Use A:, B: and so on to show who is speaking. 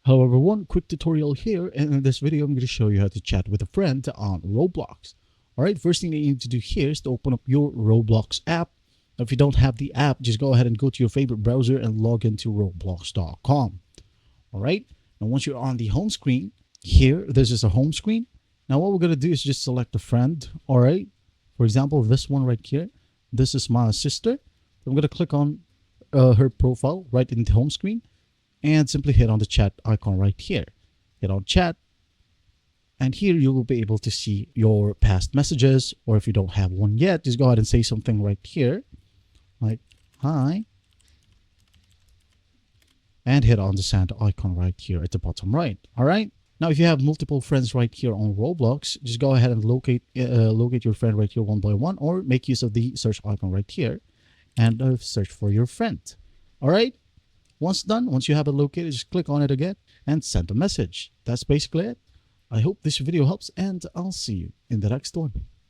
A: Hello everyone, quick tutorial here, and in this video I'm going to show you how to chat with a friend on Roblox. Alright, first thing that you need to do here is to open up your Roblox app. Now, if you don't have the app, just go ahead and go to your favorite browser and log into roblox.com. Alright, now once you're on the home screen, here, this is a home screen. Now what we're going to do is just select a friend, alright? For example, this one right here, this is my sister. I'm going to click on her profile right in the home screen, and simply hit on the chat icon right here. Hit on chat, and here you will be able to see your past messages, or if you don't have one yet, just go ahead and say something right here like hi, and hit on the send icon right here at the bottom right. All right, now if you have multiple friends right here on Roblox, just go ahead and locate your friend right here one by one, or make use of the search icon right here and search for your friend. All right, once done, once you have it located, just click on it again and send a message. That's basically it. I hope this video helps, and I'll see you in the next one.